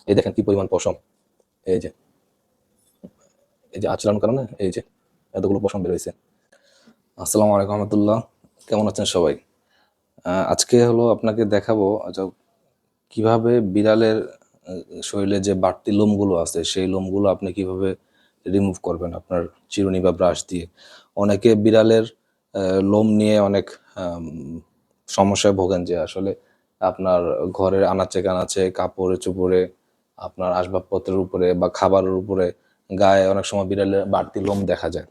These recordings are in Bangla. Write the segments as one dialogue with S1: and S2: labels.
S1: এই দেখেন কি পরিমাণ পশম। এই যে এই যে আচরণের কারণে এই যে এতগুলো পশম বের হয়েছে। আসসালামু আলাইকুম রহমতুল্লাহ, কেমন আছেন সবাই? আজকে হলো আপনাকে দেখাবো কিভাবে বিড়ালের শরীরে যে বাড়তি লোমগুলো আছে সেই লোমগুলো আপনি কিভাবে রিমুভ করবেন আপনার চিরুনি বা ব্রাশ দিয়ে। অনেকে বিড়ালের লোম নিয়ে অনেক সমস্যায় ভোগেন, যে আসলে আপনার ঘরের আনাচে কানাচে, কাপড়ে চোপড়ে, আপনার আসবাবপত্রের উপরে বা খাবারের উপরে, গায়ে অনেক সময় বিড়ালের বাড়তি লোম দেখা যায়।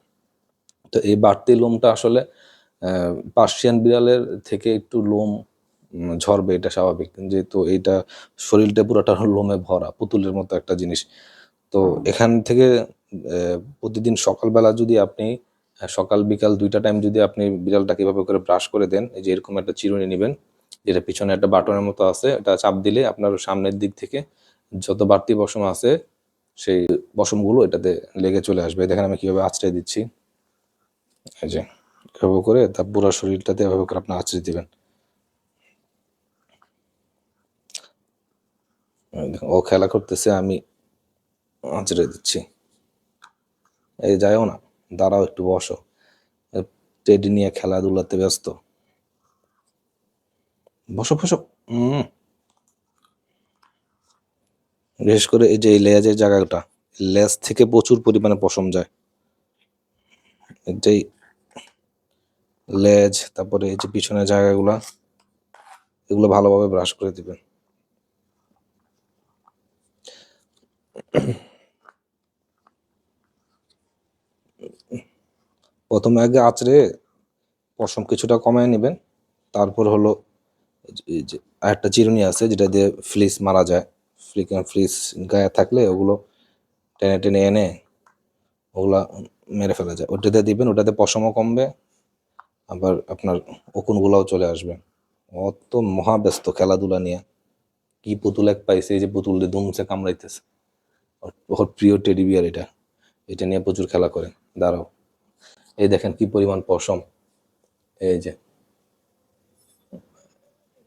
S1: তো এই বাড়তি লোমটা আসলে পার্সিয়ান বিড়ালের থেকে একটু লোম ঝরবে, এটা স্বাভাবিক, যেহেতু এইটা শরীরটা পুরোটা লোমে ভরা, পুতুলের মতো একটা জিনিস। তো এখান থেকে প্রতিদিন সকালবেলা যদি আপনি সকাল বিকাল 2টা টাইম যদি আপনি বিড়ালটা কিভাবে করে ব্রাশ করে দেন, এই যে এরকম একটা চিরুনি নেবেন, যেটা পিছনে একটা বাটনের মতো আছে, এটা চাপ দিলে আপনার সামনের দিক থেকে যত বাড়তি পশম আছে সেই পশমগুলো এটাতে লেগে চলে আসবে। দেখেন আমি কিভাবে আঁচড়ে দিচ্ছি। এই যে এভাবে করে তার পুরো শরীরটাতে এভাবে করে আপনি আঁচড়ে দিবেন। ও খেলা করতেছে, আমি আঁচড়ে দিচ্ছি। এই যাইও না, দাঁড়াও একটু বসো। টেডি নিয়ে খেলাধুলাতে ব্যস্ত। বসো বসো। বিশেষ করে এই যে এই লেজের জায়গাটা, লেজ থেকে প্রচুর পরিমাণে পশম যায়। এটাই লেজ, তারপরে এই যে পিছনের জায়গাগুলা, এগুলো ভালোভাবে ব্রাশ করে দিবেন। প্রথমে আগে আঁচড়ে পশম কিছুটা কমায় নেবেন, তারপর হলো এই যে আরেকটা চিরুনি আছে যেটা দিয়ে ফ্লিস মারা যায়। ফ্লিস গায়ে থাকলে ওগুলো টেনে টেনে এনে ওগুলা মেরে ফেলা যায়। ওটাতে দিবেন, ওটাতে পশমও কমবে, আবার আপনার উকুনগুলাও চলে আসবে। অত মহাব্যস্ত খেলাধুলা নিয়ে। কি পুতুল এক পাইছে, এই যে পুতুল দিয়ে দুমছে কামড়াইতেছে। ওর প্রিয় টেডি বিয়ার এটা, এটা নিয়ে প্রচুর খেলা করে। দাঁড়াও, এই দেখেন কি পরিমাণ পশম। এই যে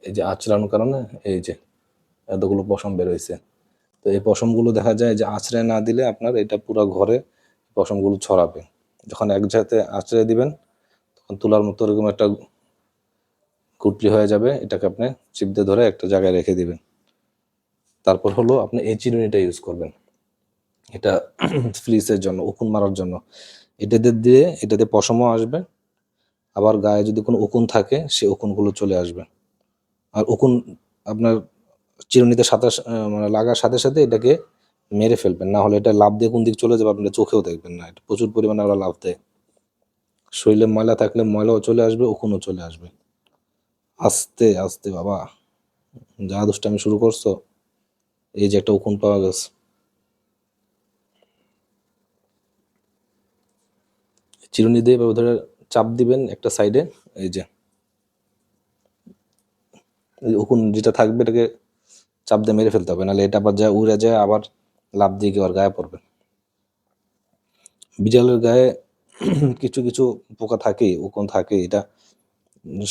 S1: এই যে আঁচড়ানোর কারণে এই যে এতগুলো পশম বের হয়েছে। তো এই পশমগুলো দেখা যায় যে আঁচড়ে না দিলে আপনার এটা পুরো ঘরে পশমগুলো ছড়াবে। যখন এক জায়গাতে আঁচড়ে দিবেন তখন তুলার মতো এরকম একটা কুটরি হয়ে যাবে, এটাকে আপনি চিপ দিয়ে ধরে একটা জায়গায় রেখে দিবেন। তারপর হলো আপনি এই চিরুনিটা ইউজ করবেন, এটা ফ্লিসের জন্য, উকুন মারার জন্য। এটাতে দিয়ে এটাতে পশমও আসবে, আবার গায়ে যদি কোনো উকুন থাকে সে উকুনগুলো চলে আসবে। আর উকুন আপনার চিরুনিতে সাথে মানে লাগার সাথে সাথে এটাকে মেরে ফেলবেন, না হলে এটা লাভ দিয়ে কোন দিক চলে যাবে আপনি চোখেও দেখবেন না। এটা প্রচুর পরিমাণে ওরা লাভ দেয়। শরীরে ময়লা থাকলে ময়লাও চলে আসবে, উকুনও চলে আসবে। আস্তে আস্তে বাবা, যা দুষ্টামি শুরু করছো। এই যে একটা উকুন পাওয়া গেছে, চিরুনি দিয়ে এভাবে ধরে চাপ দিবেন একটা সাইডে। এই যে উকুন যেটা থাকবে এটাকে চাপ দিয়ে মেরে ফেলতে হবে, নাহলে এটা আবার যায় উড়ে যায়, আবার লাভ দিয়ে গিয়ে ওর গায়ে পড়বে। বিড়ালের গায়ে কিছু কিছু পোকা থাকে, উকুন থাকে, এটা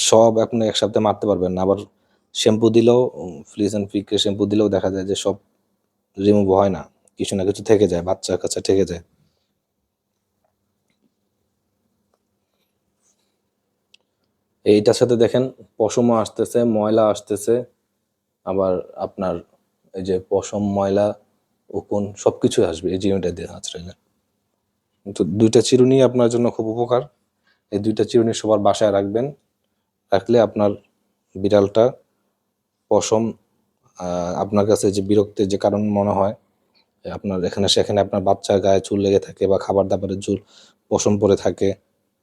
S1: সব আপনি এক সপ্তাহে মারতে পারবেন না। আবার শ্যাম্পু দিলেও, ফ্লিস অ্যান্ড ফ্লিকের শ্যাম্পু দিলেও দেখা যায় যে সব রিমুভ হয় না, কিছু না কিছু থেকে যায়, বাচ্চা কাচ্চা থেকে যায়। এইটার সাথে দেখেন পশমও আসতেছে, ময়লা আসতেছে, আবার আপনার এই যে পশম, ময়লা, উকুন সবকিছু আসবে এই চিরুনিটা দিয়ে আঁচড়াইলে। তো 2টা চিরুনি আপনার জন্য খুব উপকার। এই 2টা চিরুনি সবার বাসায় রাখবেন, রাখলে আপনার বিড়ালটা পশম আপনার কাছে যে বিরক্তির যে কারণ মনে হয়, আপনার এখানে সেখানে আপনার বাচ্চার গায়ে চুল লেগে থাকে বা খাবার দাবারের চুল পশম পড়ে থাকে,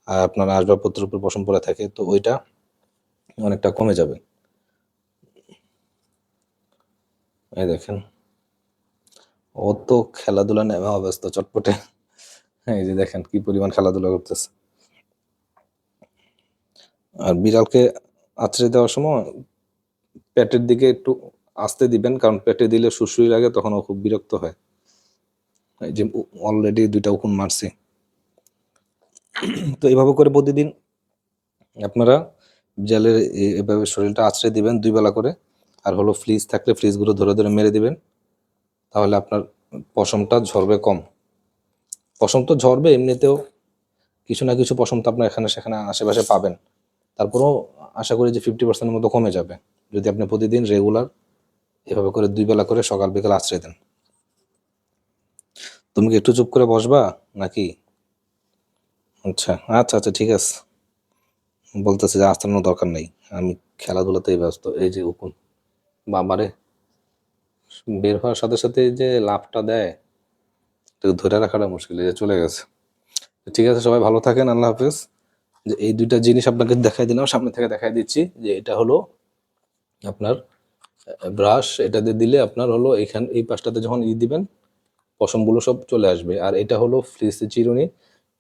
S1: আর আপনার আসবাবপত্রের উপর পশম পড়ে থাকে, তো ওইটা অনেকটা কমে যাবে। এই দেখেন ও তো খেলাধুলা নেমে ব্যস্ত চটপটে। এই যে দেখেন কি পরিমাণ খেলাধুলা করতেছে। আর বিড়ালকে আঁচড়ে দেওয়ার সময় পেটের দিকে একটু আস্তে দিবেন, কারণ পেটে দিলে সুড়সুড়ি লাগে, তখন ও খুব বিরক্ত হয়। এই যে অলরেডি 2টা উকুন মারছি। তো এইভাবে করে প্রতিদিন আপনারা বিড়ালের এভাবে শরীরটা আঁচড়ে দিবেন 2 বেলা করে। আর হলো ফ্লিজ থাকলে ফ্লিজগুলো ধরে ধরে মেরে দিবেন। তাহলে আপনার পশমটা ঝরবে কম। পশম তো ঝরবে এমনিতেও, কিছু না কিছু পশম তো আপনার এখানে সেখানে আশেপাশে পাবেন। তারপরেও আশা করি যে 50% মতো কমে যাবে যদি আপনি প্রতিদিন রেগুলার এভাবে করে 2 বেলা করে সকাল বিকাল আশ্রয় দেন। তুমি কি একটু চুপ করে বসবা নাকি? আচ্ছা আচ্ছা আচ্ছা, ঠিক আছে। বলতেছে যে আস্তানোর দরকার নেই, আমি খেলাধুলাতেই ব্যস্ত। এই যে উকুন, বাবারে, বের হওয়ার সাথে সাথে যে লাফটা দেয়, এটা ধরে রাখাটা মুশকিল। এই যে চলে গেছে। ঠিক আছে, সবাই ভালো থাকেন, আল্লাহ হাফেজ। যে এই দুইটা জিনিস আপনাকে দেখাই দিলাম, সামনে থেকে দেখাই দিচ্ছি যে এটা হলো আপনার ব্রাশ। এটা দিয়ে দিলে আপনার হলো এই পাশটাতে যখন দিবেন পশমগুলো সব চলে আসবে। আর এটা হলো ফ্লিসি চিরুনি,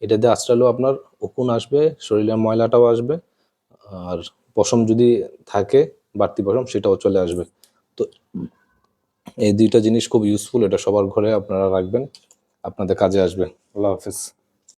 S1: এটা দিয়ে আঁচড়ালেও আপনার উকুন আসবে, শরীরের ময়লাটাও আসবে, আর পশম যদি থাকে বাড়তি পশম সেটাও চলে আসবে। তো এই দুইটা জিনিস খুব ইউজফুল, এটা সবার ঘরে আপনারা রাখবেন, আপনাদের কাজে আসবে। আল্লাহ হাফেজ।